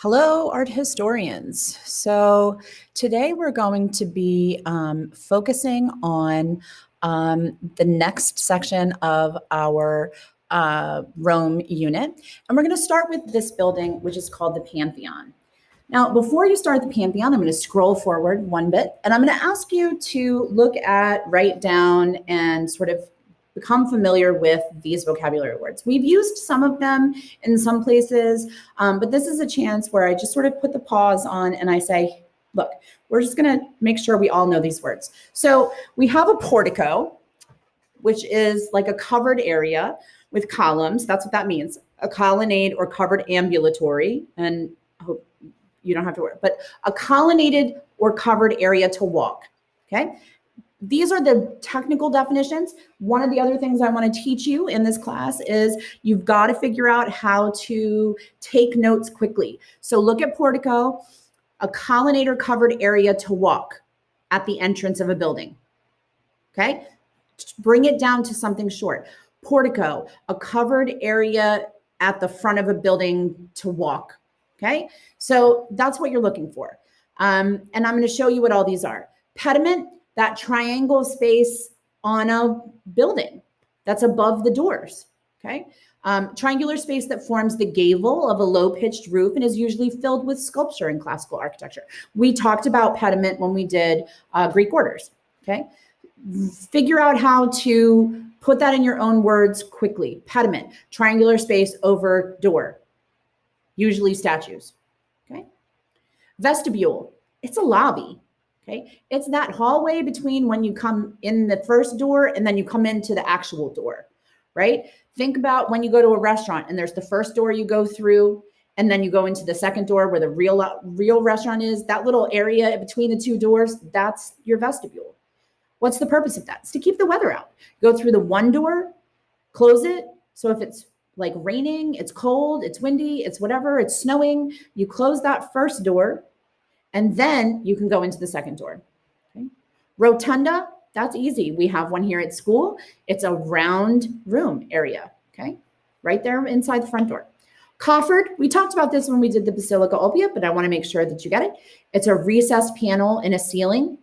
Hello, art historians. So today we're going to be focusing on the next section of our Rome unit. And we're going to start with this building, which is called the Pantheon. Now, before you start the Pantheon, I'm going to scroll forward one bit, and I'm going to ask you to look at, write down, and sort of become familiar with these vocabulary words. We've used some of them in some places, but this is a chance where I just sort of put the pause on and I say, look, we're just going to make sure we all know these words. So we have a portico, which is like a covered area with columns. That's what that means. A colonnade or covered ambulatory, and I hope you don't have to worry, but a colonnaded or covered area to walk, okay? These are the technical definitions. One of the other things I want to teach you in this class is you've got to figure out how to take notes quickly. So look at portico, a colonnade or covered area to walk at the entrance of a building, okay? Bring it down to something short. Portico, a covered area at the front of a building to walk, okay? So that's what you're looking for. And I'm going to show you what all these are. Pediment, that triangle space on a building that's above the doors, okay? Triangular space that forms the gable of a low-pitched roof and is usually filled with sculpture in classical architecture. We talked about pediment when we did Greek orders, okay? Figure out how to put that in your own words quickly. Pediment, triangular space over door, usually statues, okay? Vestibule, it's a lobby. Okay, it's that hallway between when you come in the first door and then you come into the actual door, right? Think about when you go to a restaurant and there's the first door you go through and then you go into the second door where the real restaurant is. That little area between the two doors, that's your vestibule. What's the purpose of that? It's to keep the weather out. Go through the one door, close it. So if it's like raining, it's cold, it's windy, it's whatever, it's snowing, you close that first door, and then you can go into the second door. Okay. Rotunda, that's easy. We have one here at school. It's a round room area, okay? Right there inside the front door. Coffered, we talked about this when we did the Basilica Obia, but I want to make sure that you get it. It's a recessed panel in a ceiling,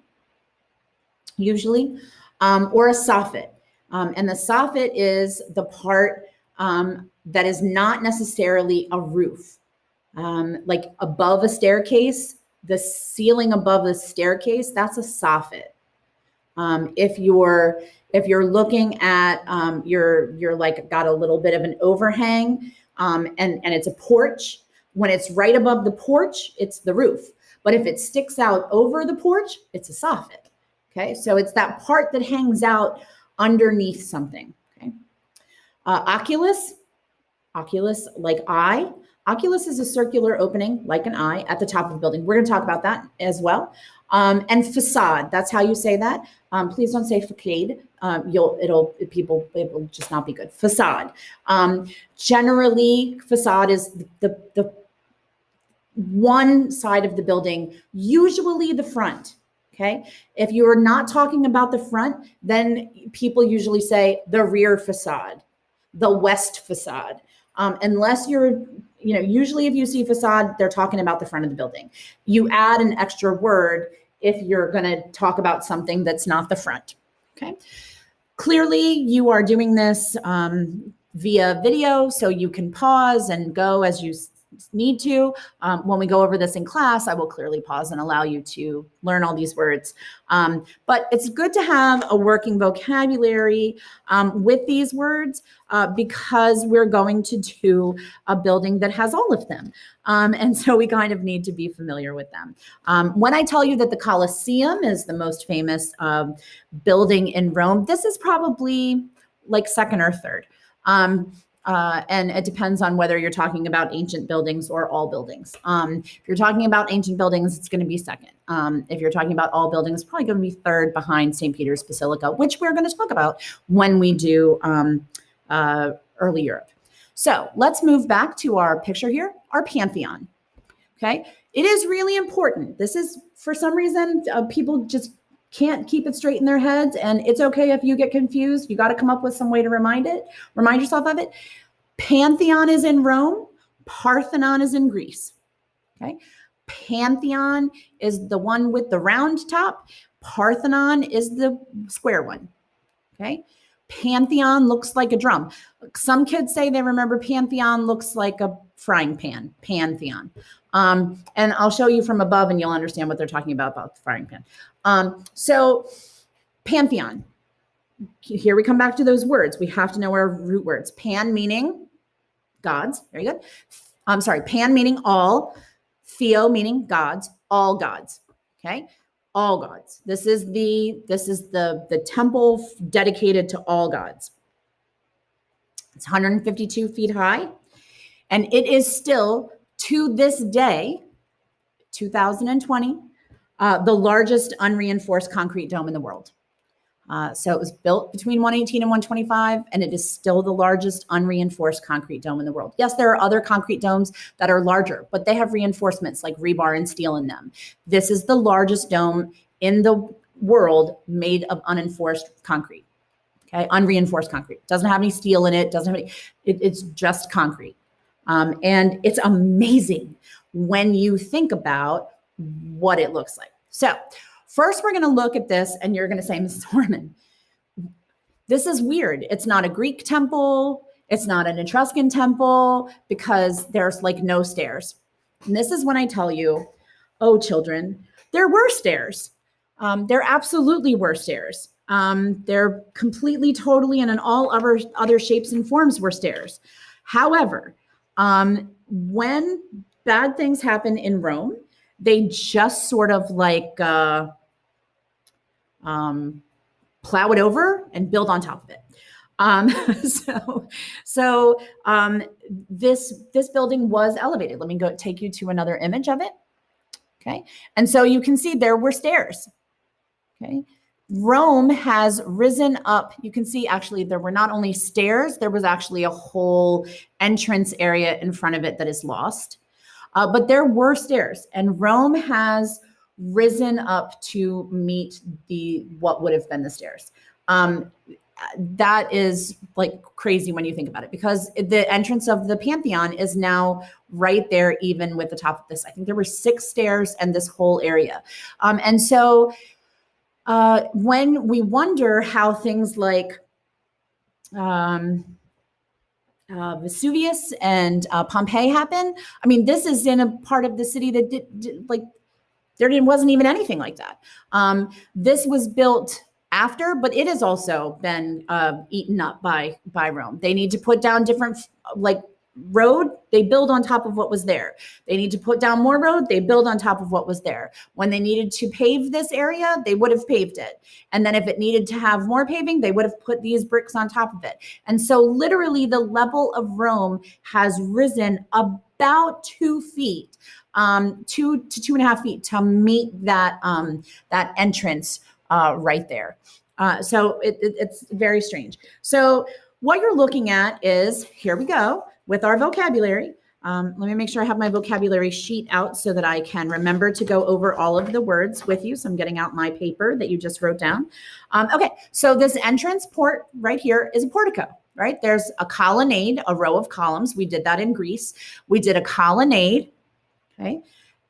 usually, or a soffit. And the soffit is the part that is not necessarily a roof. Like above a staircase, the ceiling above the staircase, that's a soffit. If you're looking at you're like got a little bit of an overhang, and it's a porch. When it's right above the porch, it's the roof. But if it sticks out over the porch, it's a soffit. Okay, so it's that part that hangs out underneath something. Okay, oculus like eye. Oculus is a circular opening, like an eye, at the top of the building. We're going to talk about that as well. And facade, that's how you say that. Please don't say facade. It will just not be good. Facade. Generally, facade is the one side of the building, usually the front. Okay. If you are not talking about the front, then people usually say the rear facade, the west facade. Unless you're, usually if you see facade, they're talking about the front of the building. You add an extra word if you're going to talk about something that's not the front. Okay. Clearly, you are doing this via video, so you can pause and go as you need to. When we go over this in class, I will clearly pause and allow you to learn all these words. But it's good to have a working vocabulary with these words because we're going to do a building that has all of them. And so we kind of need to be familiar with them. When I tell you that the Colosseum is the most famous building in Rome, this is probably like second or third. And it depends on whether you're talking about ancient buildings or all buildings. If you're talking about ancient buildings, it's going to be second. If you're talking about all buildings, it's probably going to be third behind St. Peter's Basilica, which we're going to talk about when we do early Europe. So let's move back to our picture here, our Pantheon. Okay, it is really important. This is, for some reason, people just can't keep it straight in their heads, and it's okay if you get confused. You got to come up with some way to remind yourself of it. Pantheon is in Rome, Parthenon is in Greece. Okay. Pantheon is the one with the round top. Parthenon is the square one. Okay. Pantheon looks like a drum. Some kids say they remember Pantheon looks like a frying pan. Pantheon. And I'll show you from above and you'll understand what they're talking about the frying pan. So Pantheon. Here we come back to those words. We have to know our root words. Pan meaning gods. Very good. I'm sorry. Pan meaning all. Theo meaning gods. All gods. Okay. All gods. This is the temple dedicated to all gods. It's 152 feet high, and it is still to this day, 2020, the largest unreinforced concrete dome in the world. So it was built between 118 and 125, and it is still the largest unreinforced concrete dome in the world. Yes, there are other concrete domes that are larger, but they have reinforcements like rebar and steel in them. This is the largest dome in the world made of unenforced concrete, okay? Unreinforced concrete. Doesn't have any steel in it, doesn't have any, it's just concrete. And it's amazing when you think about what it looks like. So first, we're going to look at this, and you're going to say, Mrs. Horman, this is weird. It's not a Greek temple. It's not an Etruscan temple because there's like no stairs. And this is when I tell you, oh, children, there were stairs. There absolutely were stairs. They're completely, totally, and in all other shapes and forms were stairs. However, when bad things happen in Rome, they just sort of like plow it over and build on top of it. This building was elevated. Let me go take you to another image of it. Okay. And so you can see there were stairs. Okay. Rome has risen up. You can see actually there were not only stairs, there was actually a whole entrance area in front of it that is lost. But there were stairs, and Rome has risen up to meet what would have been the stairs. That is like crazy when you think about it, because the entrance of the Pantheon is now right there, even with the top of this. I think there were 6 stairs and this whole area. And so when we wonder how things like Vesuvius and Pompeii happen, I mean, this is in a part of the city that wasn't even anything like that. This was built after, but it has also been eaten up by Rome. They need to put down different road, they build on top of what was there. They need to put down more road, they build on top of what was there. When they needed to pave this area, they would have paved it. And then if it needed to have more paving, they would have put these bricks on top of it. And so literally the level of Rome has risen about 2 feet, 2 to 2.5 feet to meet that entrance right there. So it's very strange. So what you're looking at is, here we go with our vocabulary. Let me make sure I have my vocabulary sheet out so that I can remember to go over all of the words with you. So I'm getting out my paper that you just wrote down. Okay, so this entrance port right here is a portico, right? There's a colonnade, a row of columns. We did that in Greece. We did a colonnade, okay,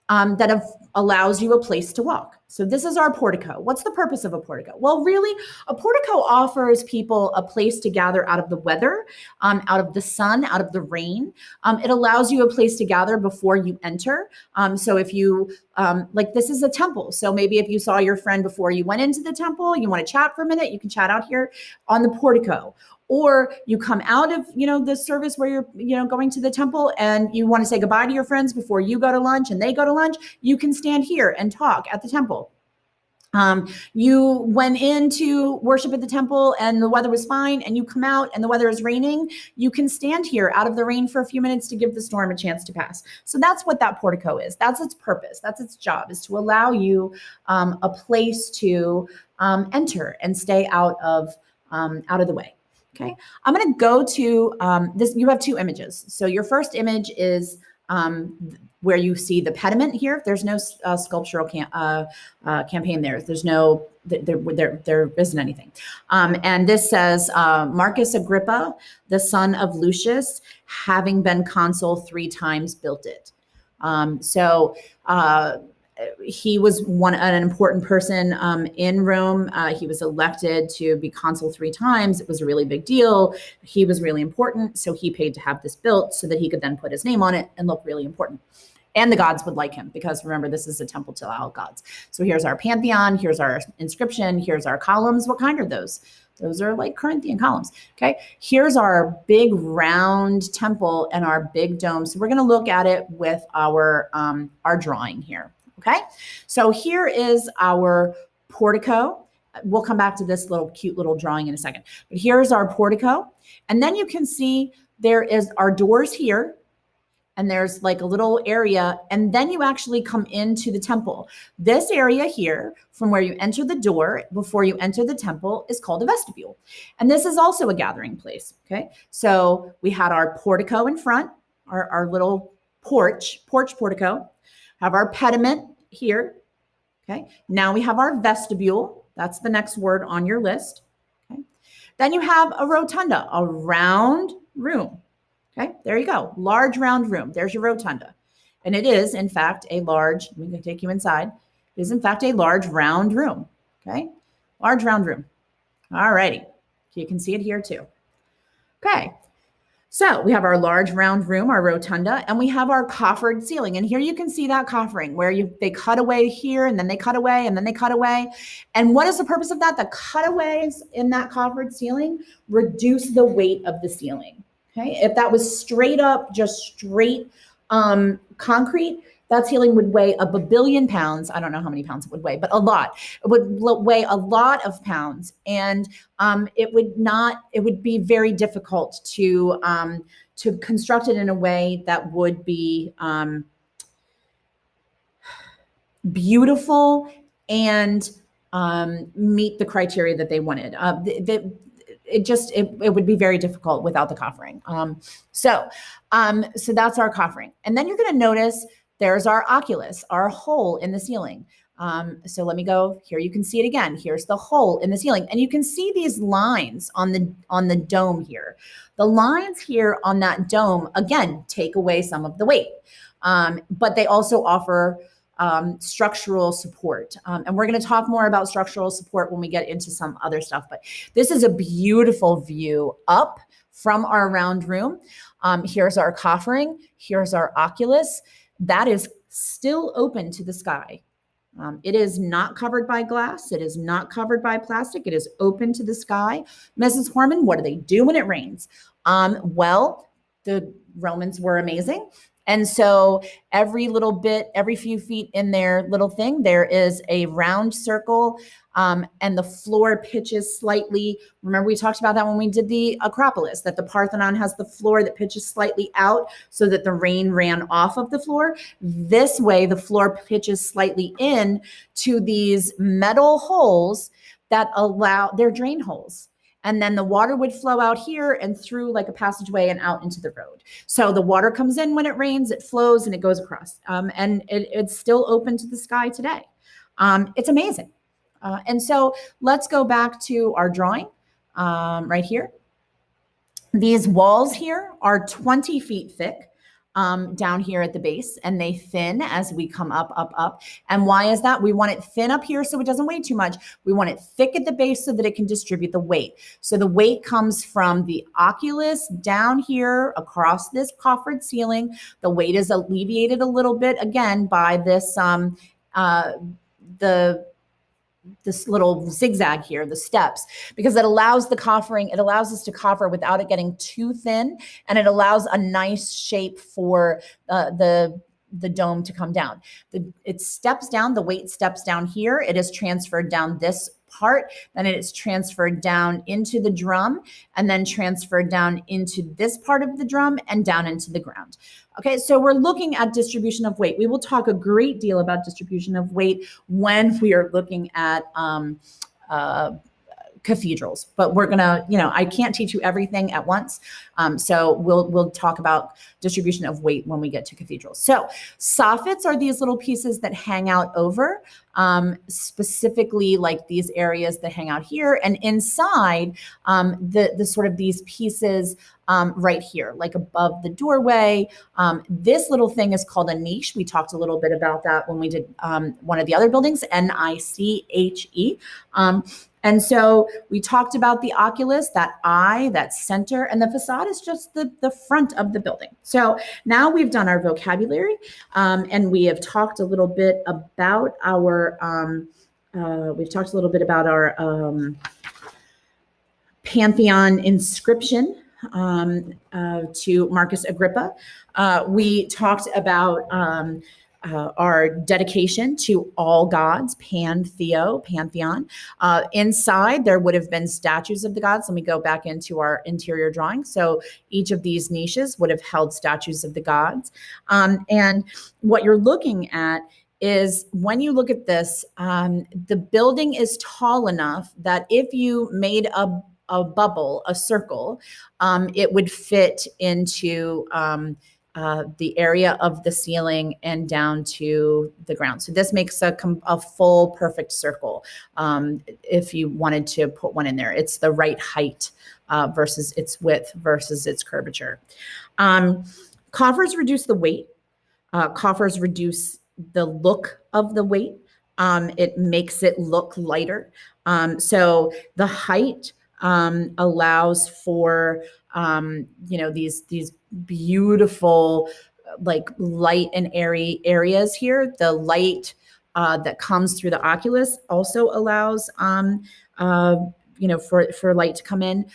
that allows you a place to walk. So this is our portico. What's the purpose of a portico? Well, really, a portico offers people a place to gather out of the weather, out of the sun, out of the rain. It allows you a place to gather before you enter. So if you, this is a temple. So maybe if you saw your friend before you went into the temple, you want to chat for a minute, you can chat out here on the portico. Or you come out of, the service where you're, going to the temple and you want to say goodbye to your friends before you go to lunch and they go to lunch, you can stand here and talk at the temple. You went in to worship at the temple and the weather was fine and you come out and the weather is raining, you can stand here out of the rain for a few minutes to give the storm a chance to pass. So that's what that portico is. That's its purpose. That's its job, is to allow you a place to enter and stay out of the way. Okay, I'm going to go to this. You have 2 images. So your first image is where you see the pediment here. There's no sculptural campaign there. There's no, there isn't anything. And this says, Marcus Agrippa, the son of Lucius, having been consul 3 times, built it. He was an important person in Rome. He was elected to be consul 3 times. It was a really big deal. He was really important, so he paid to have this built so that he could then put his name on it and look really important. And the gods would like him because remember, this is a temple to all gods. So here's our Pantheon. Here's our inscription. Here's our columns. What kind are those? Those are like Corinthian columns. Okay. Here's our big round temple and our big dome. So we're going to look at it with our drawing here. Okay. So here is our portico. We'll come back to this cute little drawing in a second, but here's our portico. And then you can see there is our doors here. And there's like a little area, and then you actually come into the temple. This area here, from where you enter the door before you enter the temple, is called a vestibule. And this is also a gathering place, okay? So we had our portico in front, our little porch portico, have our pediment here, okay? Now we have our vestibule. That's the next word on your list, okay? Then you have a rotunda, a round room. Okay, there you go. Large round room. There's your rotunda. And it is, in fact, I'm going to take you inside. It is, in fact, a large round room. Okay, large round room. All righty. You can see it here too. Okay, so we have our large round room, our rotunda, and we have our coffered ceiling. And here you can see that coffering where they cut away here, and then they cut away, and then they cut away. And what is the purpose of that? The cutaways in that coffered ceiling reduce the weight of the ceiling. Okay, if that was straight up, just straight concrete, that ceiling would weigh up 1 billion pounds. I don't know how many pounds it would weigh, but a lot. It would weigh a lot of pounds, and it would be very difficult to construct it in a way that would be beautiful and meet the criteria that they wanted. It would be very difficult without the coffering. So that's our coffering. And then you're going to notice there's our oculus, our hole in the ceiling. So let me go here. You can see it again. Here's the hole in the ceiling. And you can see these lines on the dome here. The lines here on that dome, again, take away some of the weight. But they also offer structural support. And we're going to talk more about structural support when we get into some other stuff. But this is a beautiful view up from our round room. Here's our coffering. Here's our oculus. That is still open to the sky. It is not covered by glass. It is not covered by plastic. It is open to the sky. Mrs. Horman, what do they do when it rains? Well, the Romans were amazing. And so every little bit, every few feet in their little thing, there is a round circle and the floor pitches slightly. Remember, we talked about that when we did the Acropolis, that the Parthenon has the floor that pitches slightly out so that the rain ran off of the floor. This way, the floor pitches slightly in to these metal holes that allow, they're drain holes. And then the water would flow out here and through like a passageway and out into the road. So the water comes in when it rains, it flows and it goes across. And it's still open to the sky today. It's amazing. And so let's go back to our drawing right here. These walls here are 20 feet thick. Down here at the base, and they thin as we come up, up, up. And why is that? We want it thin up here so it doesn't weigh too much. We want it thick at the base so that it can distribute the weight. So the weight comes from the oculus down here across this coffered ceiling. The weight is alleviated a little bit again by this this little zigzag here, the steps, because it allows the coffering, it allows us to coffer without it getting too thin, and it allows a nice shape for the dome to come down. It steps down, the weight steps down here, it is transferred down this part, then it is transferred down into the drum, and then transferred down into this part of the drum and down into the ground. Okay, so we're looking at distribution of weight. We will talk a great deal about distribution of weight when we are looking at cathedrals, but we're gonna, I can't teach you everything at once. So we'll talk about distribution of weight when we get to cathedrals. So soffits are these little pieces that hang out over, specifically like these areas that hang out here, and inside the sort of these pieces right here, like above the doorway. This little thing is called a niche. We talked a little bit about that when we did one of the other buildings, Niche. And so we talked about the oculus, that eye, that center, and the facade is just the front of the building. So now we've done our vocabulary, and we have talked a little bit about our Pantheon inscription to Marcus Agrippa. We talked about our dedication to all gods, Pantheon. Inside, there would have been statues of the gods. Let me go back into our interior drawing. So each of these niches would have held statues of the gods. And what you're looking at is, when you look at this, the building is tall enough that if you made a bubble, a circle, it would fit into the area of the ceiling and down to the ground. So this makes a full perfect circle. If you wanted to put one in there, it's the right height versus its width versus its curvature. Coffers reduce the weight. Coffers reduce the look of the weight. It makes it look lighter. So the height allows for these beautiful, like, light and airy areas here. The light that comes through the oculus also allows for light to come in.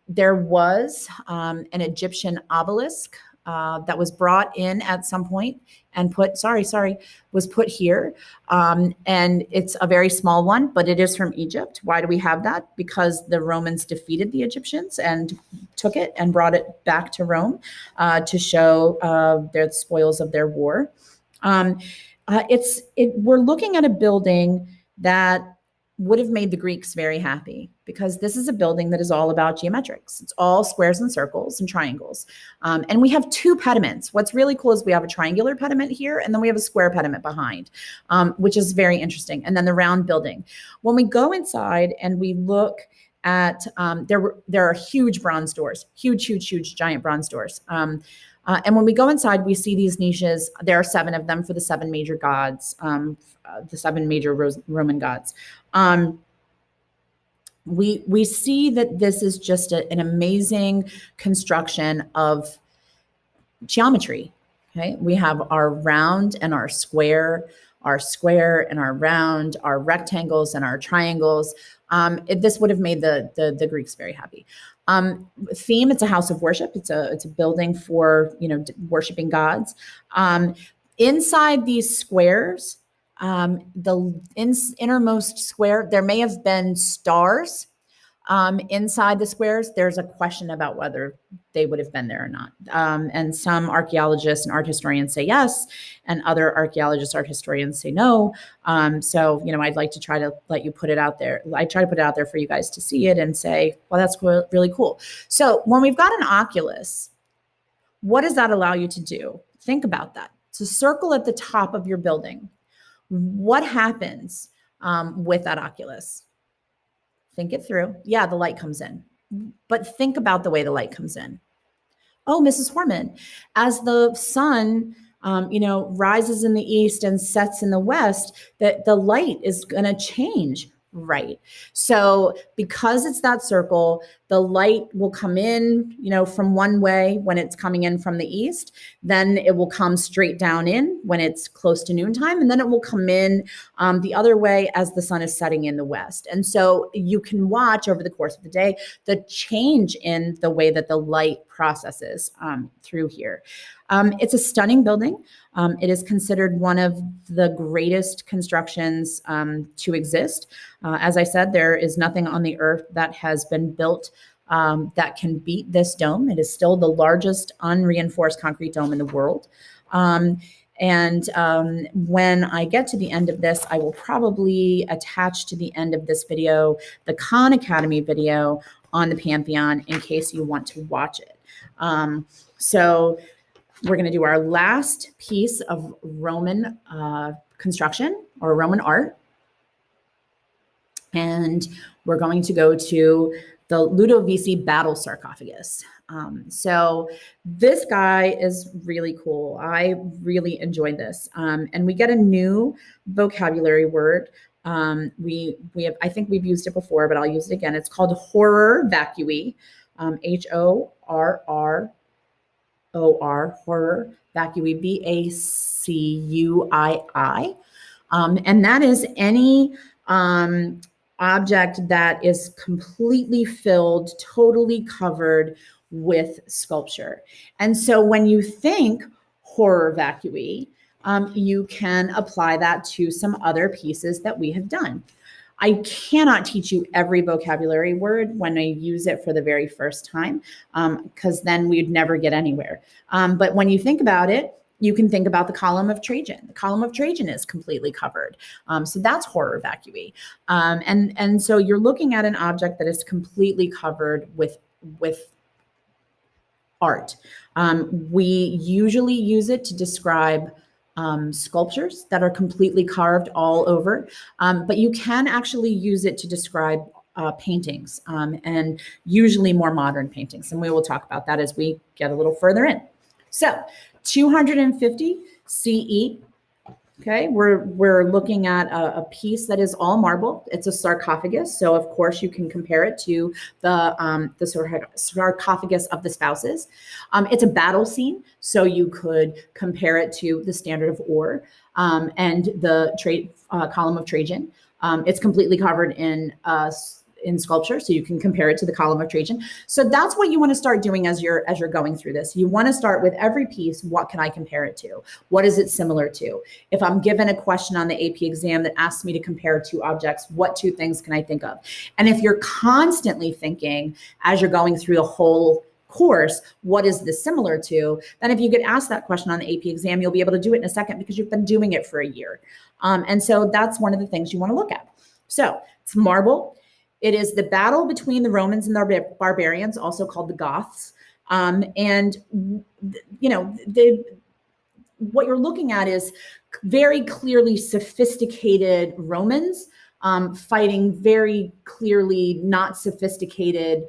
There was an Egyptian obelisk that was brought in at some point and was put here. And it's a very small one, but it is from Egypt. Why do we have that? Because the Romans defeated the Egyptians and took it and brought it back to Rome to show their spoils of their war. We're looking at a building that would have made the Greeks very happy, because this is a building that is all about geometrics. It's all squares and circles and triangles. And we have two pediments. What's really cool is we have a triangular pediment here, and then we have a square pediment behind, which is very interesting. And then the round building. When we go inside and we look at, there are huge bronze doors, huge, giant bronze doors. And when we go inside, we see these niches. There are 7 of them for the 7 major gods, the 7 major Roman gods. We see that this is just an amazing construction of geometry. Okay, we have our round and our square and our round, our rectangles and our triangles. This would have made the Greeks very happy. Theme: it's a house of worship. It's a building for worshiping gods. Inside these squares, the innermost square, there may have been stars inside the squares. There's a question about whether they would have been there or not. And some archaeologists and art historians say yes, and other archaeologists, art historians say no. So, I'd like to try to let you put it out there. I try to put it out there for you guys to see it and say, well, that's really cool. So when we've got an oculus, what does that allow you to do? Think about that. It's a circle at the top of your building. What happens with that oculus? Think it through. Yeah, the light comes in. But think about the way the light comes in. Oh, Mrs. Horman, as the sun, rises in the east and sets in the west, that the light is going to change, right? So because it's that circle, the light will come in, from one way when it's coming in from the east, then it will come straight down in when it's close to noontime, and then it will come in the other way as the sun is setting in the west. And so you can watch over the course of the day the change in the way that the light processes through here. It's a stunning building. It is considered one of the greatest constructions to exist. As I said, there is nothing on the earth that has been built that can beat this dome. It is still the largest unreinforced concrete dome in the world. And when I get to the end of this, I will probably attach to the end of this video the Khan Academy video on the Pantheon in case you want to watch it. So we're going to do our last piece of Roman construction or Roman art. And we're going to go to the Ludovisi battle sarcophagus. So this guy is really cool. I really enjoyed this. And we get a new vocabulary word. We have, I think we've used it before, but I'll use it again. It's called horror vacui, HORROR, horror vacui, VACUII. And that is any object that is completely filled, totally covered with sculpture. And so when you think horror vacui, you can apply that to some other pieces that we have done. I cannot teach you every vocabulary word when I use it for the very first time, because then we'd never get anywhere. But when you think about it, you can think about the column of Trajan. The column of Trajan is completely covered. So that's horror vacui. And so you're looking at an object that is completely covered with art. We usually use it to describe sculptures that are completely carved all over, but you can actually use it to describe paintings, and usually more modern paintings. And we will talk about that as we get a little further in. So 250 CE. Okay, we're looking at a piece that is all marble. It's a sarcophagus, so of course you can compare it to the sarcophagus of the spouses. It's a battle scene, so you could compare it to the standard of ore and the column of Trajan. It's completely covered in sculpture, so you can compare it to the column of Trajan. So that's what you want to start doing as you're going through this. You want to start with every piece. What can I compare it to? What is it similar to? If I'm given a question on the AP exam that asks me to compare two objects, what two things can I think of? And if you're constantly thinking as you're going through the whole course, what is this similar to? Then if you get asked that question on the AP exam, you'll be able to do it in a second because you've been doing it for a year. And so that's one of the things you want to look at. So it's marble. It is the battle between the Romans and the barbarians, also called the Goths. And, you know, what you're looking at is very clearly sophisticated Romans fighting very clearly not sophisticated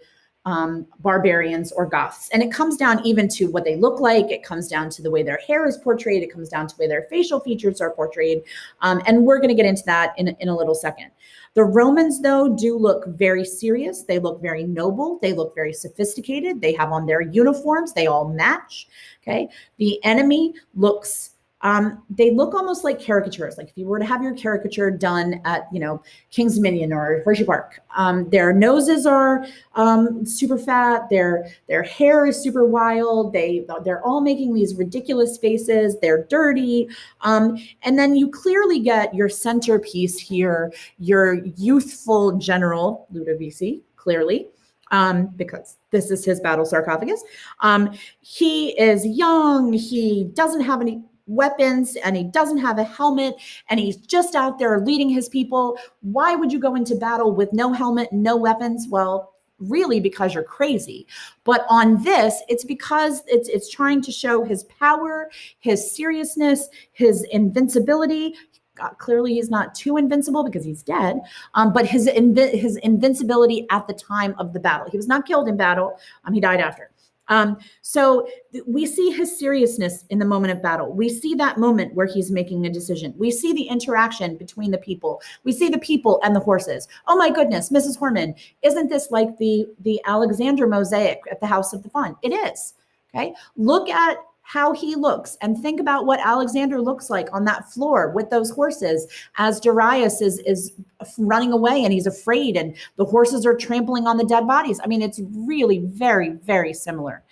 barbarians or Goths. And it comes down even to what they look like. It comes down to the way their hair is portrayed. It comes down to the way their facial features are portrayed. And we're going to get into that in a little second. The Romans, though, do look very serious. They look very noble. They look very sophisticated. They have on their uniforms. They all match. Okay. The enemy looks, they look almost like caricatures. Like if you were to have your caricature done at, you know, King's Dominion or Hershey Park, their noses are super fat. Their hair is super wild. They're all making these ridiculous faces. They're dirty. And then you clearly get your centerpiece here, your youthful general, Ludovisi, clearly. Because this is his battle sarcophagus. He is young. He doesn't have any weapons and he doesn't have a helmet and he's just out there leading his people. Why would you go into battle with no helmet, no weapons? Well, really because you're crazy. But on this, it's because it's trying to show his power, his seriousness, his invincibility. Clearly he's not too invincible because he's dead, but his invincibility at the time of the battle. He was not killed in battle. He died after. So we see his seriousness in the moment of battle. We see that moment where he's making a decision. We see the interaction between the people. We see the people and the horses. Oh my goodness, Mrs. Horman, isn't this like the Alexander mosaic at the House of the Fun? It is. Okay. Look at how he looks and think about what Alexander looks like on that floor with those horses as Darius is running away and he's afraid and the horses are trampling on the dead bodies. I mean, it's really very, very similar.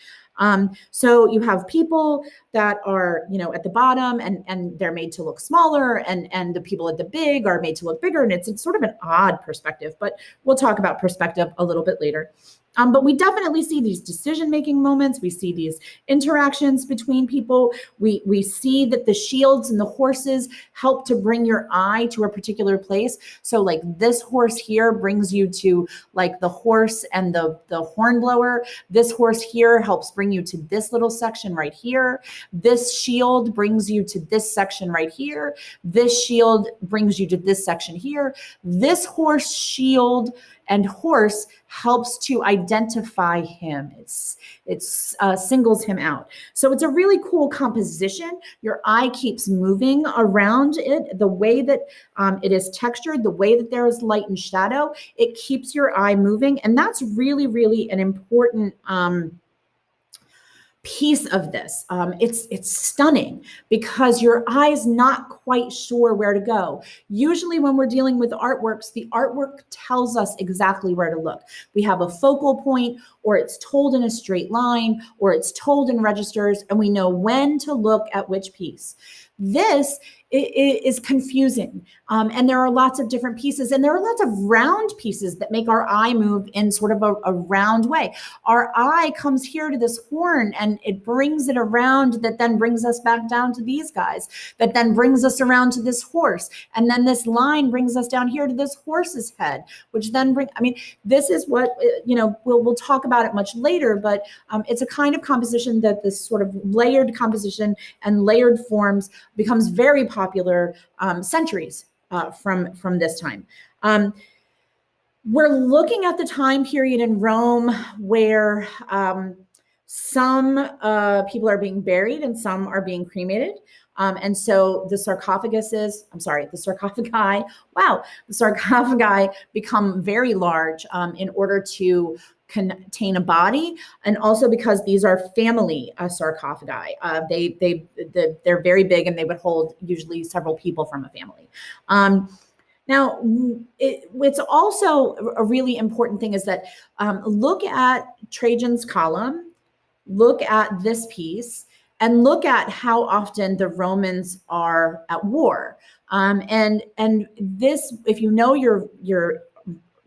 So you have people that are, you know, at the bottom and they're made to look smaller and the people at the big are made to look bigger. And it's sort of an odd perspective, but we'll talk about perspective a little bit later. But we definitely see these decision-making moments. We see these interactions between people. We see that the shields and the horses help to bring your eye to a particular place. So like this horse here brings you to like the horse and the hornblower. This horse here helps bring you to this little section right here. This shield brings you to this section right here. This shield brings you to this section here. This horse, shield, and horse helps to identify him. It singles him out. So it's a really cool composition. Your eye keeps moving around it. The way that it is textured, the way that there is light and shadow, it keeps your eye moving. And that's really, really an important piece of this. It's stunning because your eye's not quite sure where to go. Usually when we're dealing with artworks, the artwork tells us exactly where to look. We have a focal point, or it's told in a straight line, or it's told in registers, and we know when to look at which piece. This is confusing. And there are lots of different pieces, and there are lots of round pieces that make our eye move in sort of a round way. Our eye comes here to this horn and it brings it around, that then brings us back down to these guys, that then brings us around to this horse. And then this line brings us down here to this horse's head, which then this is what, we'll talk about it much later, but it's a kind of composition that this sort of layered composition and layered forms becomes very popular centuries from this time. We're looking at the time period in Rome where some people are being buried and some are being cremated. And so the sarcophagi, become very large in order to contain a body, and also because these are family sarcophagi. They're very big, and they would hold usually several people from a family. Now, it's also a really important thing is that look at Trajan's column, look at this piece, and look at how often the Romans are at war. And this, if you know your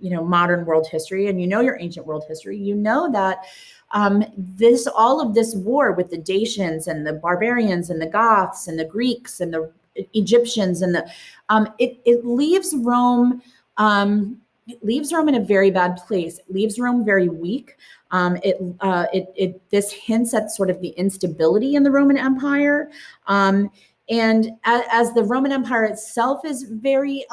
modern world history and you know your ancient world history, you know that all of this war with the Dacians and the barbarians and the Goths and the Greeks and the Egyptians and it leaves Rome in a very bad place. It leaves Rome very weak. This hints at sort of the instability in the Roman Empire. And as the Roman Empire itself is very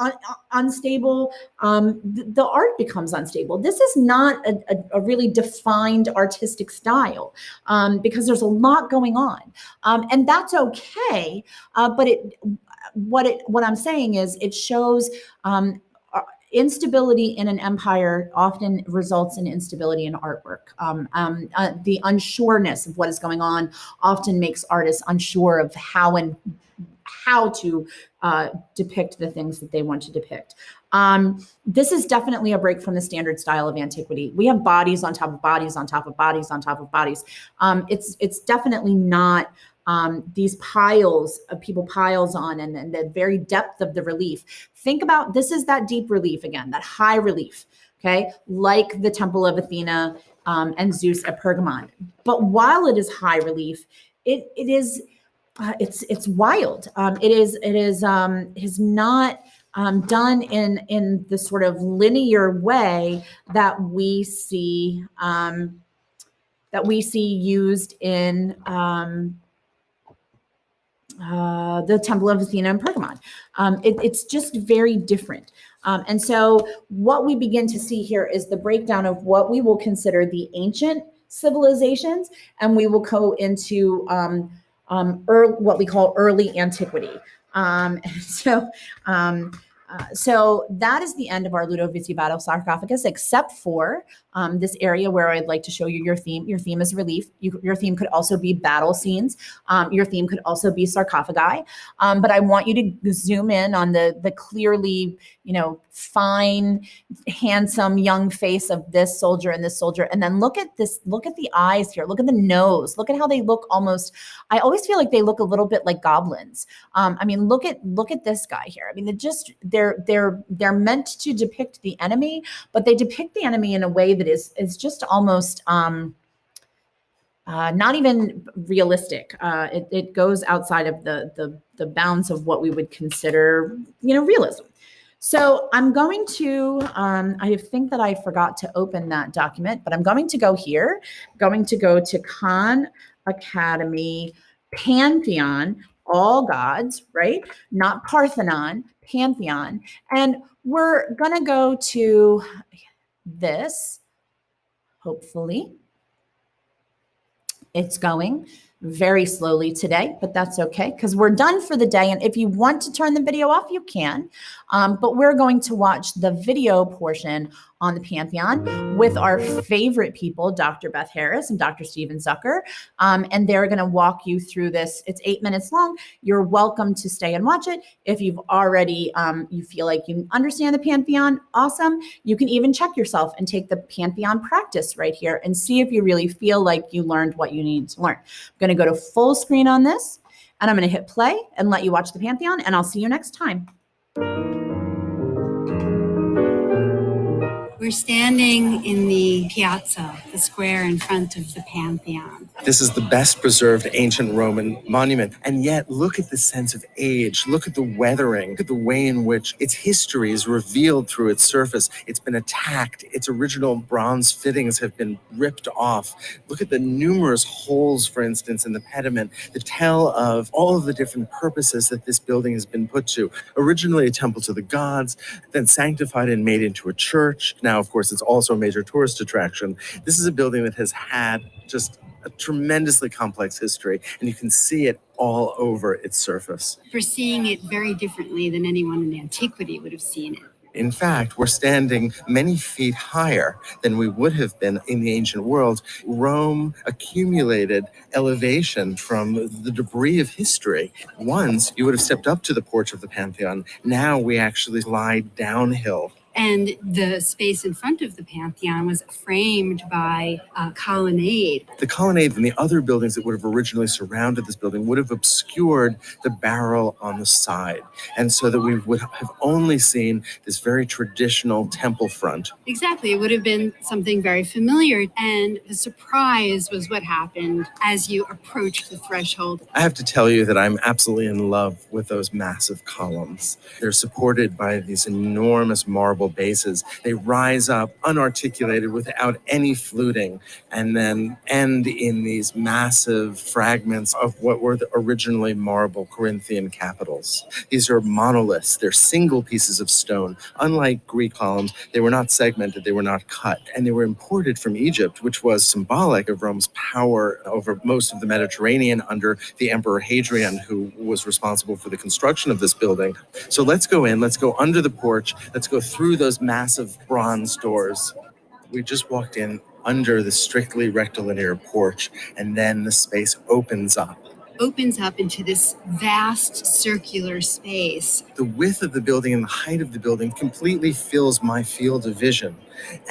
unstable, the art becomes unstable. This is not a really defined artistic style because there's a lot going on. And that's okay. But what I'm saying is it shows instability in an empire often results in instability in artwork. The unsureness of what is going on often makes artists unsure of how to depict the things that they want to depict. This is definitely a break from the standard style of antiquity. We have bodies on top of bodies on top of bodies on top of bodies. It's definitely not these piles of people piles on and the very depth of the relief. Think about, this is that deep relief again, that high relief, okay? Like the Temple of Athena and Zeus at Pergamon. But while it is high relief, it's wild. It is not done in the sort of linear way that we see used in the Temple of Athena and Pergamon. It's just very different. And so what we begin to see here is the breakdown of what we will consider the ancient civilizations, and we will go into what we call early antiquity. So that is the end of our Ludovisi battle sarcophagus, except for this area where I'd like to show you your theme. Your theme is relief. Your theme could also be battle scenes. Your theme could also be sarcophagi. But I want you to zoom in on the clearly, fine, handsome young face of this soldier and this soldier. And then look at this, look at the eyes here. Look at the nose. Look at how they look almost, I always feel like they look a little bit like goblins. Look at this guy here. they're meant to depict the enemy, but they depict the enemy in a way that is just almost not even realistic. It goes outside of the bounds of what we would consider, realism. So I'm going to, I think that I forgot to open that document, but I'm going to go here, going to go to Khan Academy, Pantheon, all gods, right? Not Parthenon, Pantheon. And we're going to go to this, hopefully. It's going very slowly today, but that's okay because we're done for the day. And if you want to turn the video off, you can. But we're going to watch the video portion on the Pantheon with our favorite people, Dr. Beth Harris and Dr. Steven Zucker. And they're going to walk you through this. It's 8 minutes long. You're welcome to stay and watch it. If you've already, you feel like you understand the Pantheon, awesome. You can even check yourself and take the Pantheon practice right here and see if you really feel like you learned what you need to learn. I'm going to go to full screen on this, and I'm going to hit play and let you watch the Pantheon, and I'll see you next time. We're standing in the piazza, the square in front of the Pantheon. This is the best preserved ancient Roman monument. And yet, look at the sense of age. Look at the weathering. Look at the way in which its history is revealed through its surface. It's been attacked. Its original bronze fittings have been ripped off. Look at the numerous holes, for instance, in the pediment that tell of all of the different purposes that this building has been put to. Originally a temple to the gods, then sanctified and made into a church. Now, of course, it's also a major tourist attraction. This is a building that has had just a tremendously complex history, and you can see it all over its surface. We're seeing it very differently than anyone in antiquity would have seen it. In fact, we're standing many feet higher than we would have been in the ancient world. Rome accumulated elevation from the debris of history. Once you would have stepped up to the porch of the Pantheon. Now we actually glide downhill. And the space in front of the Pantheon was framed by a colonnade. The colonnade and the other buildings that would have originally surrounded this building would have obscured the barrel on the side. And so that we would have only seen this very traditional temple front. Exactly. It would have been something very familiar. And the surprise was what happened as you approached the threshold. I have to tell you that I'm absolutely in love with those massive columns. They're supported by these enormous marble bases. They rise up unarticulated without any fluting and then end in these massive fragments of what were originally marble Corinthian capitals. These are monoliths. They're single pieces of stone. Unlike Greek columns, they were not segmented, they were not cut, and they were imported from Egypt, which was symbolic of Rome's power over most of the Mediterranean under the Emperor Hadrian, who was responsible for the construction of this building. So let's go in, let's go under the porch, let's go through those massive bronze doors. We just walked in under the strictly rectilinear porch, and then the space opens up Into this vast circular space. The width of the building and the height of the building completely fills my field of vision.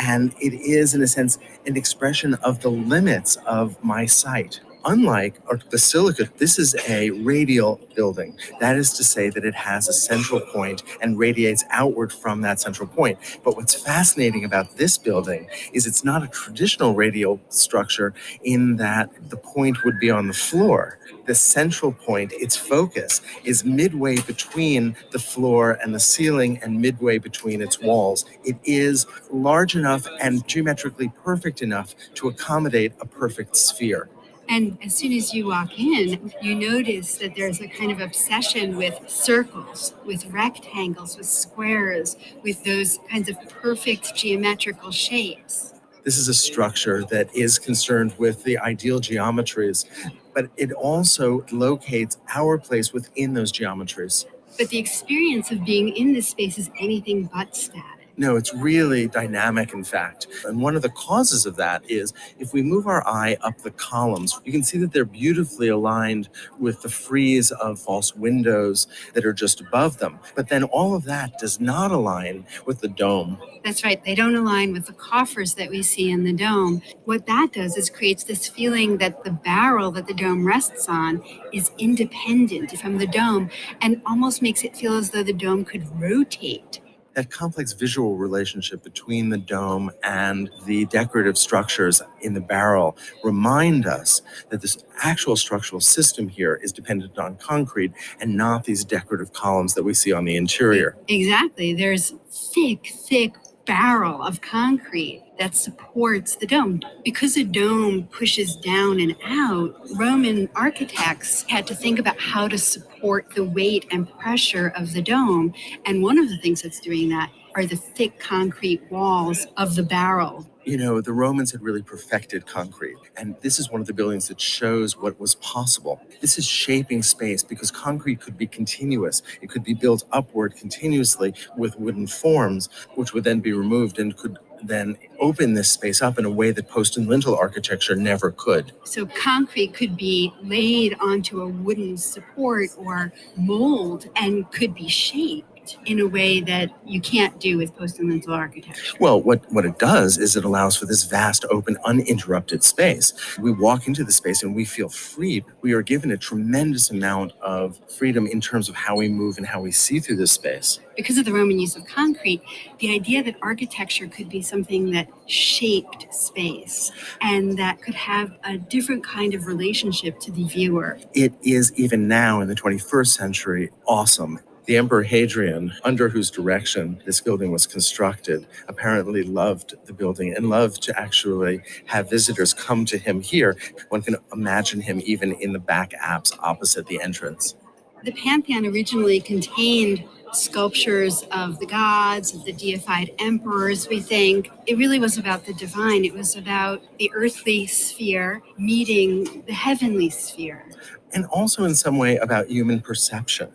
And it is, in a sense, an expression of the limits of my sight. Unlike a basilica, this is a radial building. That is to say that it has a central point and radiates outward from that central point. But what's fascinating about this building is it's not a traditional radial structure in that the point would be on the floor. The central point, its focus, is midway between the floor and the ceiling and midway between its walls. It is large enough and geometrically perfect enough to accommodate a perfect sphere. And as soon as you walk in, you notice that there's a kind of obsession with circles, with rectangles, with squares, with those kinds of perfect geometrical shapes. This is a structure that is concerned with the ideal geometries, but it also locates our place within those geometries. But the experience of being in this space is anything but static. No, it's really dynamic, in fact. And one of the causes of that is if we move our eye up the columns, you can see that they're beautifully aligned with the frieze of false windows that are just above them. But then all of that does not align with the dome. That's right. They don't align with the coffers that we see in the dome. What that does is creates this feeling that the barrel that the dome rests on is independent from the dome and almost makes it feel as though the dome could rotate. That complex visual relationship between the dome and the decorative structures in the barrel remind us that this actual structural system here is dependent on concrete and not these decorative columns that we see on the interior. Exactly. There's thick barrel of concrete that supports the dome. Because a dome pushes down and out, Roman architects had to think about how to support the weight and pressure of the dome. And one of the things that's doing that are the thick concrete walls of the barrel. You know, the Romans had really perfected concrete, and this is one of the buildings that shows what was possible. This is shaping space because concrete could be continuous. It could be built upward continuously with wooden forms, which would then be removed and could then open this space up in a way that post and lintel architecture never could. So concrete could be laid onto a wooden support or mold and could be shaped in a way that you can't do with post and lintel architecture. Well, what it does is it allows for this vast, open, uninterrupted space. We walk into the space and we feel free. We are given a tremendous amount of freedom in terms of how we move and how we see through this space. Because of the Roman use of concrete, the idea that architecture could be something that shaped space and that could have a different kind of relationship to the viewer. It is, even now in the 21st century, awesome. The Emperor Hadrian, under whose direction this building was constructed, apparently loved the building and loved to actually have visitors come to him here. One can imagine him even in the back apse opposite the entrance. The Pantheon originally contained sculptures of the gods, of the deified emperors, we think. It really was about the divine. It was about the earthly sphere meeting the heavenly sphere. And also in some way about human perception.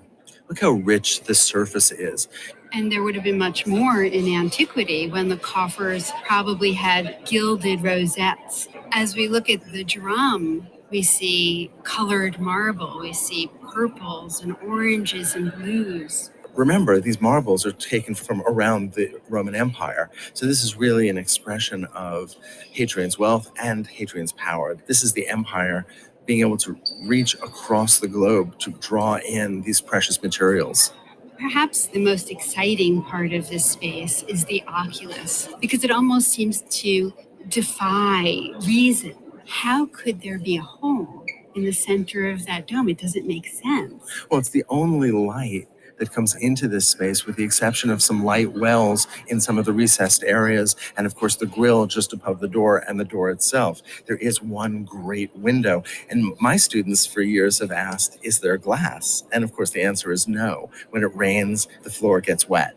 Look how rich this surface is. And there would have been much more in antiquity when the coffers probably had gilded rosettes. As we look at the drum, we see colored marble, we see purples and oranges and blues. Remember, these marbles are taken from around the Roman Empire. So this is really an expression of Hadrian's wealth and Hadrian's power. This is the empire being able to reach across the globe to draw in these precious materials. Perhaps the most exciting part of this space is the oculus, because it almost seems to defy reason. How could there be a hole in the center of that dome? It doesn't make sense. Well, it's the only light that comes into this space, with the exception of some light wells in some of the recessed areas, and of course the grill just above the door and the door itself. There is one great window, and my students for years have asked, is there glass? And of course the answer is no. When it rains, the floor gets wet.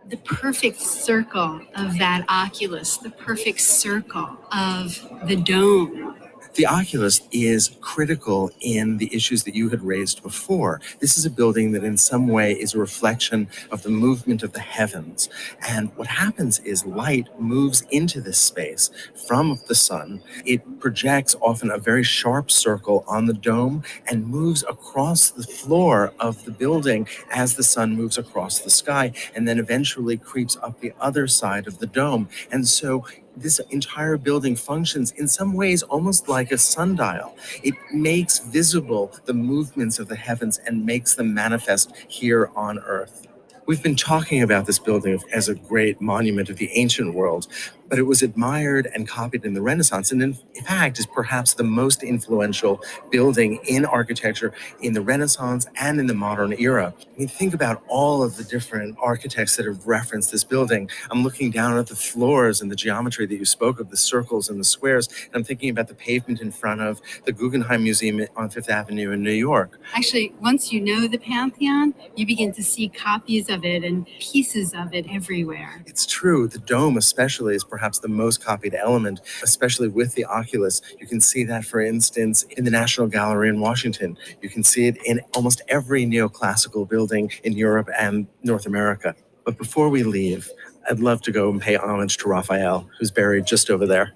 The perfect circle of that oculus, the perfect circle of the dome. The oculus is critical in the issues that you had raised before. This is a building that in some way is a reflection of the movement of the heavens. And what happens is light moves into this space from the sun. It projects often a very sharp circle on the dome and moves across the floor of the building as the sun moves across the sky, and then eventually creeps up the other side of the dome. And so this entire building functions in some ways almost like a sundial. It makes visible the movements of the heavens and makes them manifest here on Earth. We've been talking about this building as a great monument of the ancient world, but it was admired and copied in the Renaissance, and in fact is perhaps the most influential building in architecture in the Renaissance and in the modern era. I mean, think about all of the different architects that have referenced this building. I'm looking down at the floors and the geometry that you spoke of, the circles and the squares, and I'm thinking about the pavement in front of the Guggenheim Museum on Fifth Avenue in New York. Actually, once you know the Pantheon, you begin to see copies of it and pieces of it everywhere. It's true. The dome especially is perhaps the most copied element, especially with the oculus. You can see that, for instance, in the National Gallery in Washington. You can see it in almost every neoclassical building in Europe and North America. But before we leave, I'd love to go and pay homage to Raphael, who's buried just over there.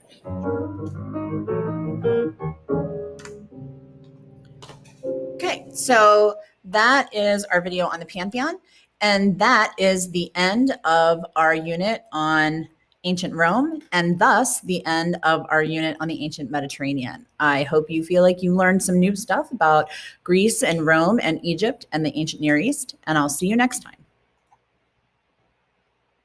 Okay, so that is our video on the Pantheon, and that is the end of our unit on ancient Rome, and thus the end of our unit on the ancient Mediterranean. I hope you feel like you learned some new stuff about Greece and Rome and Egypt and the ancient Near East, and I'll see you next time.